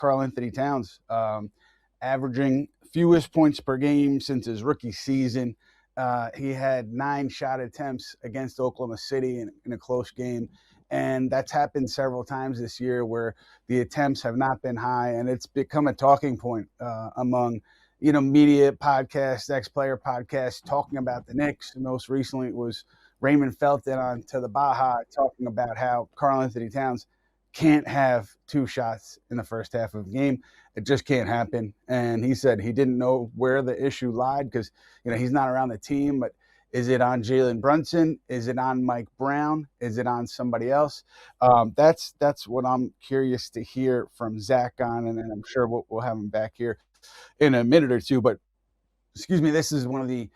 Karl-Anthony Towns, averaging fewest points per game since his rookie season. He had 9 shot attempts against Oklahoma City in a close game. And that's happened several times this year where the attempts have not been high. And it's become a talking point among, media podcasts, ex-player podcasts talking about the Knicks. And most recently it was Raymond Felton on To the Baja talking about how Karl-Anthony Towns can't have 2 shots in the first half of a game. It just can't happen. And he said he didn't know where the issue lied because, he's not around the team. But is it on Jalen Brunson? Is it on Mike Brown? Is it on somebody else? That's what I'm curious to hear from Zach on, and I'm sure we'll have him back here in a minute or two. But, excuse me, this is one of the,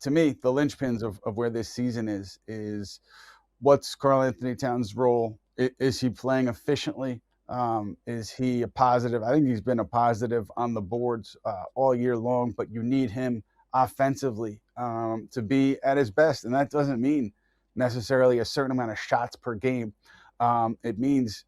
to me, the linchpins of where this season is what's Karl-Anthony Towns' role? Is he playing efficiently? Is he a positive? I think he's been a positive on the boards all year long, but you need him offensively to be at his best. And that doesn't mean necessarily a certain amount of shots per game. It means,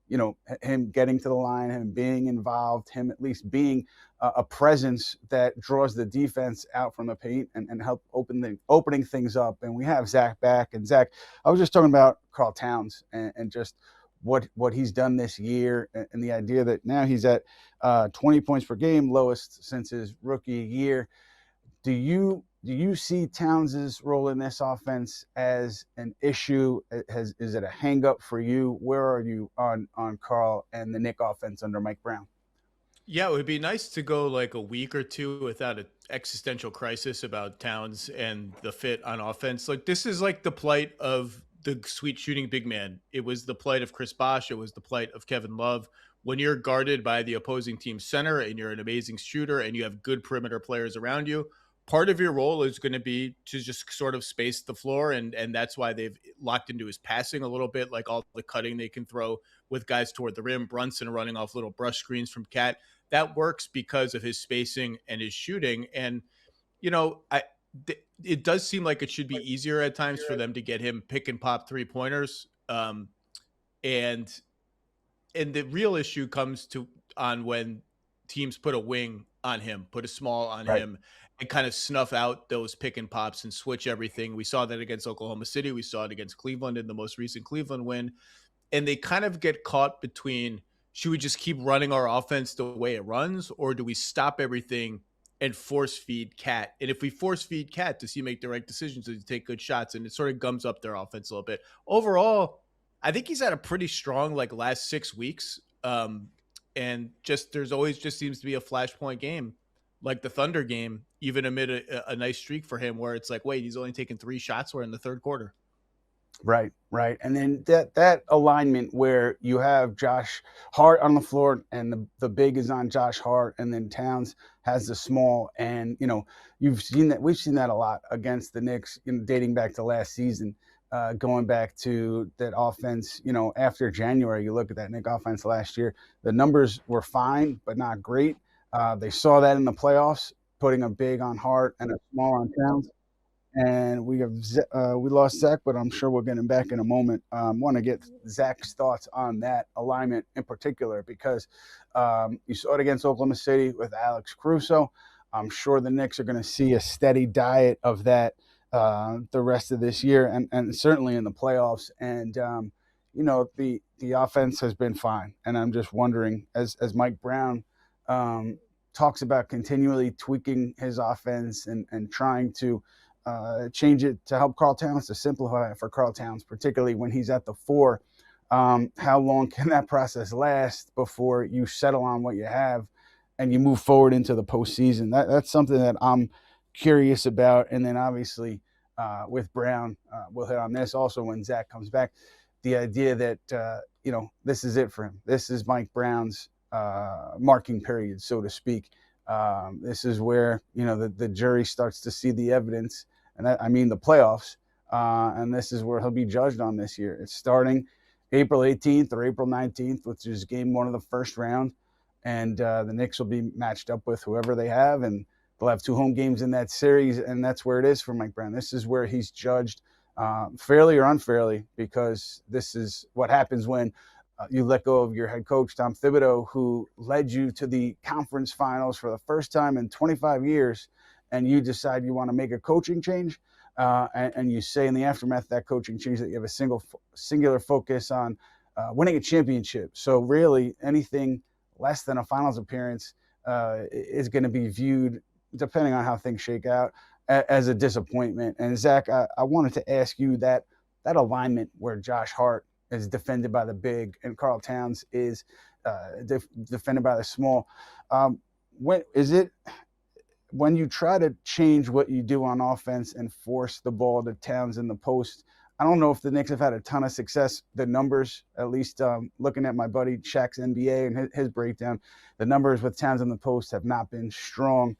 him getting to the line, him being involved, him at least being a presence that draws the defense out from the paint and help opening things up. And we have Zach back. And Zach, I was just talking about Karl Towns and just what he's done this year and the idea that now he's at 20 points per game, lowest since his rookie year. Do you see Towns' role in this offense as an issue? Is it a hang-up for you? Where are you on Karl and the Knick offense under Mike Brown? Yeah, it would be nice to go like a week or two without an existential crisis about Towns and the fit on offense. Like, this is like the plight of the sweet shooting big man. It was the plight of Chris Bosh. It was the plight of Kevin Love. When you're guarded by the opposing team center and you're an amazing shooter and you have good perimeter players around you, part of your role is going to be to just sort of space the floor. And that's why they've locked into his passing a little bit, like all the cutting they can throw with guys toward the rim, Brunson running off little brush screens from Cat. That works because of his spacing and his shooting. And, it does seem like it should be easier at times for them to get him pick and pop 3-pointers. And the real issue comes on when teams put a wing on him, put a small on him, and kind of snuff out those pick and pops and switch everything. We saw that against Oklahoma City. We saw it against Cleveland in the most recent Cleveland win. And they kind of get caught between, should we just keep running our offense the way it runs, or do we stop everything and force feed Cat? And if we force feed Cat, does he make the right decisions? Does he take good shots? And it sort of gums up their offense a little bit. Overall, I think he's had a pretty strong last 6 weeks. And there's always just seems to be a flashpoint game, like the Thunder game, even amid a nice streak for him, where it's like, wait, he's only taken 3 shots. We're in the third quarter. Right. And then that alignment where you have Josh Hart on the floor and the big is on Josh Hart, and then Towns has the small. And, we've seen that a lot against the Knicks, dating back to last season, going back to that offense, after January. You look at that Knick offense last year, the numbers were fine, but not great. They saw that in the playoffs, putting a big on Hart and a small on Towns. And we lost Zach, but I'm sure we'll get him back in a moment. Want to get Zach's thoughts on that alignment in particular, because you saw it against Oklahoma City with Alex Caruso. I'm sure the Knicks are going to see a steady diet of that the rest of this year and certainly in the playoffs. And, the offense has been fine. And I'm just wondering, as Mike Brown talks about continually tweaking his offense and trying to change it to help Karl Towns, to simplify it for Karl Towns, particularly when he's at the 4. How long can that process last before you settle on what you have and you move forward into the postseason? That's something that I'm curious about. And then obviously with Brown, we'll hit on this also when Zach comes back, the idea that, this is it for him. This is Mike Brown's marking period, so to speak. This is where, the jury starts to see the evidence, and I mean the playoffs, and this is where he'll be judged on this year. It's starting April 18th or April 19th, which is game 1 of the first round, and the Knicks will be matched up with whoever they have, and they'll have 2 home games in that series, and that's where it is for Mike Brown. This is where he's judged fairly or unfairly, because this is what happens when You let go of your head coach, Tom Thibodeau, who led you to the conference finals for the first time in 25 years, and you decide you want to make a coaching change. And you say in the aftermath of that coaching change that you have a singular focus on winning a championship. So really, anything less than a finals appearance is going to be viewed, depending on how things shake out, as a disappointment. And Zach, I wanted to ask you that alignment where Josh Hart is defended by the big and Karl Towns is defended by the small. When you try to change what you do on offense and force the ball to Towns in the post, I don't know if the Knicks have had a ton of success. The numbers, at least looking at my buddy Shaq's NBA and his breakdown, the numbers with Towns in the post have not been strong.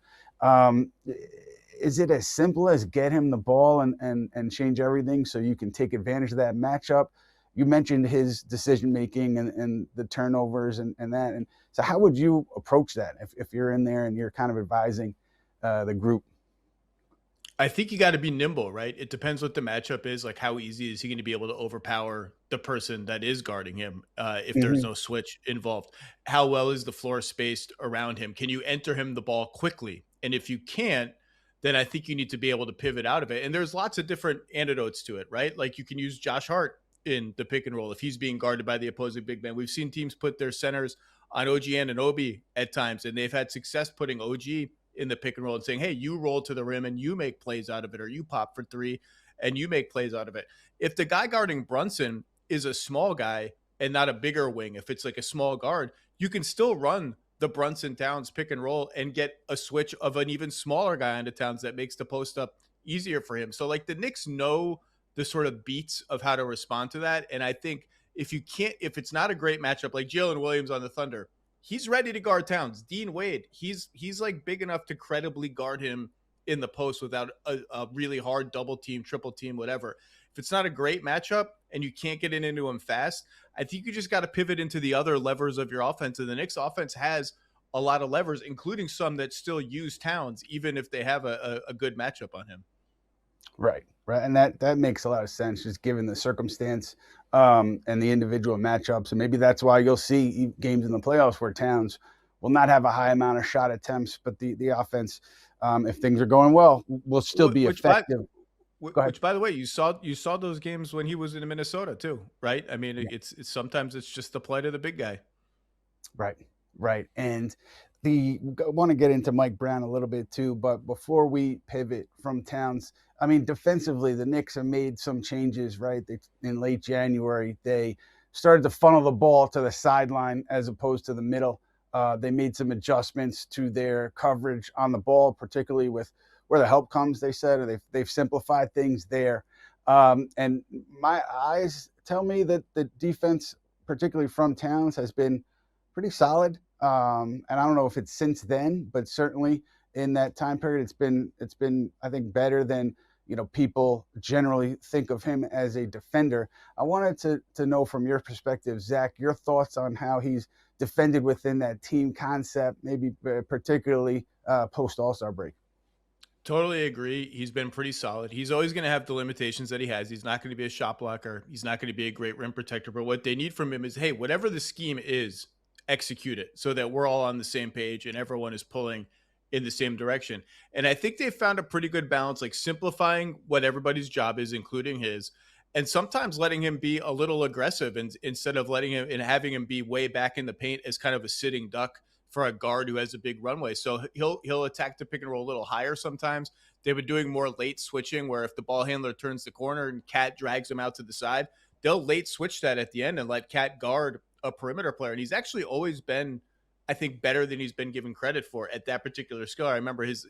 Is it as simple as get him the ball and change everything so you can take advantage of that matchup? You mentioned his decision-making and the turnovers and that. And so how would you approach that if you're in there and you're kind of advising the group? I think you got to be nimble, right? It depends what the matchup is. Like, how easy is he going to be able to overpower the person that is guarding him if there's no switch involved? How well is the floor spaced around him? Can you enter him the ball quickly? And if you can't, then I think you need to be able to pivot out of it. And there's lots of different antidotes to it, right? Like, you can use Josh Hart in the pick and roll if he's being guarded by the opposing big man. We've seen teams put their centers on OG Anunoby at times, and they've had success putting OG in the pick and roll and saying, hey, you roll to the rim and you make plays out of it, or you pop for three and you make plays out of it. If the guy guarding Brunson is a small guy and not a bigger wing, if it's like a small guard, you can still run the Brunson Towns pick and roll and get a switch of an even smaller guy onto Towns that makes the post up easier for him. So like the Knicks know the sort of beats of how to respond to that. And I think if it's not a great matchup, like Jalen Williams on the Thunder, he's ready to guard Towns. Dean Wade, he's like big enough to credibly guard him in the post without a really hard double team, triple team, whatever. If it's not a great matchup and you can't get into him fast, I think you just got to pivot into the other levers of your offense. And the Knicks offense has a lot of levers, including some that still use Towns, even if they have a good matchup on him. Right. And that makes a lot of sense, just given the circumstance and the individual matchups. And maybe that's why you'll see games in the playoffs where Towns will not have a high amount of shot attempts, but the offense, if things are going well, will still be effective. Which, by the way, you saw those games when he was in Minnesota too, right? I mean, it's sometimes it's just the plight of the big guy. Right. And I want to get into Mike Brown a little bit too, but before we pivot from Towns, I mean, defensively, the Knicks have made some changes, right? In late January, they started to funnel the ball to the sideline as opposed to the middle. They made some adjustments to their coverage on the ball, particularly with where the help comes, they said, or they've simplified things there. And my eyes tell me that the defense, particularly from Towns, has been pretty solid. And I don't know if it's since then, but certainly in that time period, it's been I think better than people generally think of him as a defender. I wanted to know from your perspective, Zach, your thoughts on how he's defended within that team concept, maybe particularly post All-Star break. Totally agree. He's been pretty solid. He's always going to have the limitations that he has. He's not going to be a shot blocker. He's not going to be a great rim protector. But what they need from him is, hey, whatever the scheme is, execute it so that we're all on the same page and everyone is pulling in the same direction. And I think they found a pretty good balance, like simplifying what everybody's job is, including his, and sometimes letting him be a little aggressive and instead of letting him and having him be way back in the paint as kind of a sitting duck for a guard who has a big runway. So he'll attack the pick and roll a little higher sometimes. They've been doing more late switching where if the ball handler turns the corner and Cat drags him out to the side, they'll late switch that at the end and let Cat guard a perimeter player. And he's actually always been, I think, better than he's been given credit for at that particular skill. I remember his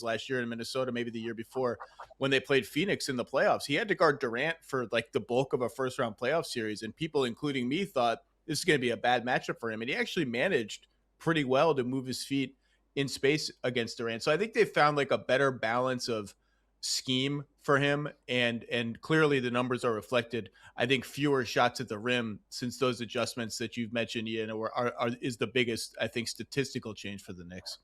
last year in Minnesota, maybe the year before, when they played Phoenix in the playoffs. He had to guard Durant for like the bulk of a first round playoff series. And people, including me, thought this is going to be a bad matchup for him. And he actually managed pretty well to move his feet in space against Durant. So I think they found like a better balance of scheme for him, and clearly the numbers are reflected. I think fewer shots at the rim since those adjustments that you've mentioned, Ian, is the biggest, I think, statistical change for the Knicks.